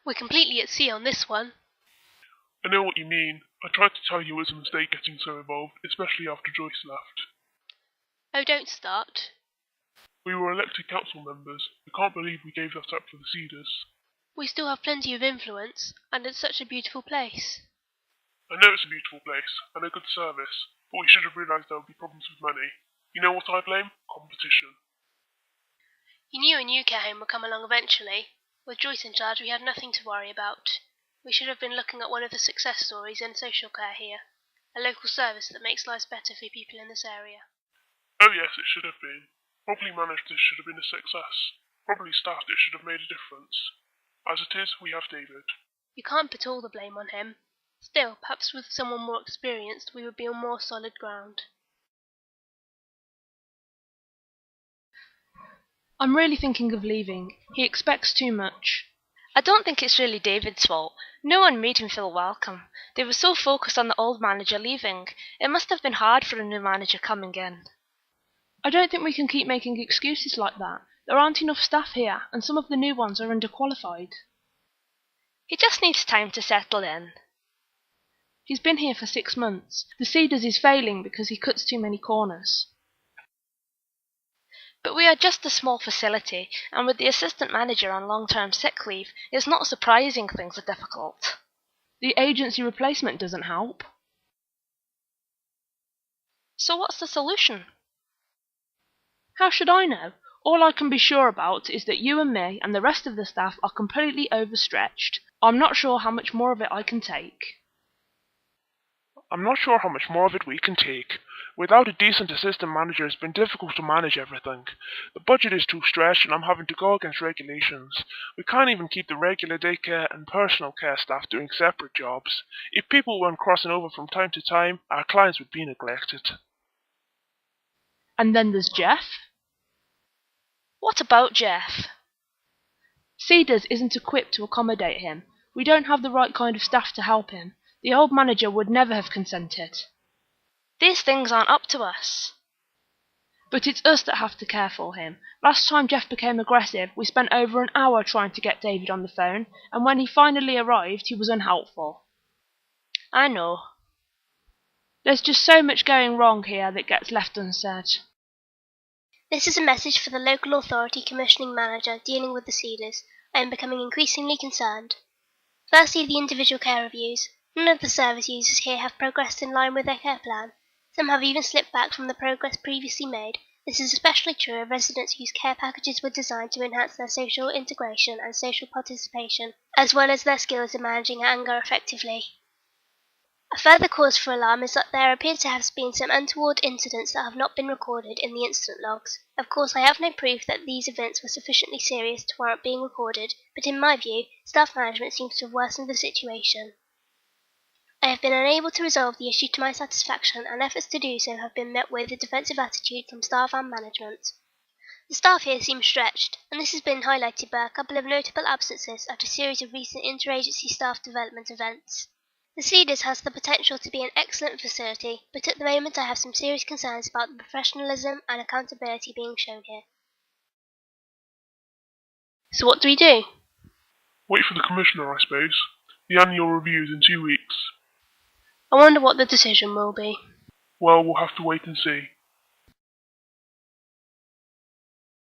We're completely at sea on this one. I know what you mean. I tried to tell you it was a mistake getting so involved, especially after Joyce left. Oh, don't start. We were elected council members. I can't believe we gave that up for the Cedars. We still have plenty of influence, and it's such a beautiful place. I know it's a beautiful place, and a good service, but we should have realised there would be problems with money. You know what I blame? Competition. You knew a new care home would come along eventually. With Joyce in charge, we had nothing to worry about. We should have been looking at one of the success stories in social care here, a local service that makes lives better for people in this area. Oh yes, it should have been. Probably managed this should have been a success. Probably staffed it should have made a difference. As it is, we have David. You can't put all the blame on him. Still, perhaps with someone more experienced, we would be on more solid ground. I'm really thinking of leaving. He expects too much. I don't think it's really David's fault. No one made him feel welcome. They were so focused on the old manager leaving. It must have been hard for a new manager coming in. I don't think we can keep making excuses like that. There aren't enough staff here, and some of the new ones are underqualified. He just needs time to settle in. He's been here for 6 months. The Cedars is failing because he cuts too many corners. But we are just a small facility, and with the assistant manager on long-term sick leave, it's not surprising things are difficult. The agency replacement doesn't help. So what's the solution? How should I know? All I can be sure about is that you and me and the rest of the staff are completely overstretched. I'm not sure how much more of it I can take. I'm not sure how much more of it we can take. Without a decent assistant manager, it's been difficult to manage everything. The budget is too stretched and I'm having to go against regulations. We can't even keep the regular daycare and personal care staff doing separate jobs. If people weren't crossing over from time to time, our clients would be neglected. And then there's Jeff. What about Jeff? Cedars isn't equipped to accommodate him. We don't have the right kind of staff to help him. The old manager would never have consented. These things aren't up to us. But it's us that have to care for him. Last time Jeff became aggressive, we spent over an hour trying to get David on the phone, and when he finally arrived, he was unhelpful. I know. There's just so much going wrong here that gets left unsaid. This is a message for the local authority commissioning manager dealing with the Cedars. I am becoming increasingly concerned. Firstly, the individual care reviews. None of the service users here have progressed in line with their care plan. Some have even slipped back from the progress previously made. This is especially true of residents whose care packages were designed to enhance their social integration and social participation, as well as their skills in managing anger effectively. A further cause for alarm is that there appear to have been some untoward incidents that have not been recorded in the incident logs. Of course, I have no proof that these events were sufficiently serious to warrant being recorded, but in my view, staff management seems to have worsened the situation. I have been unable to resolve the issue to my satisfaction, and efforts to do so have been met with a defensive attitude from staff and management. The staff here seems stretched, and this has been highlighted by a couple of notable absences after a series of recent interagency staff development events. The Cedars has the potential to be an excellent facility, but at the moment I have some serious concerns about the professionalism and accountability being shown here. So what do we do? Wait for the commissioner, I suppose. The annual review is in 2 weeks. I wonder what the decision will be. Well, we'll have to wait and see.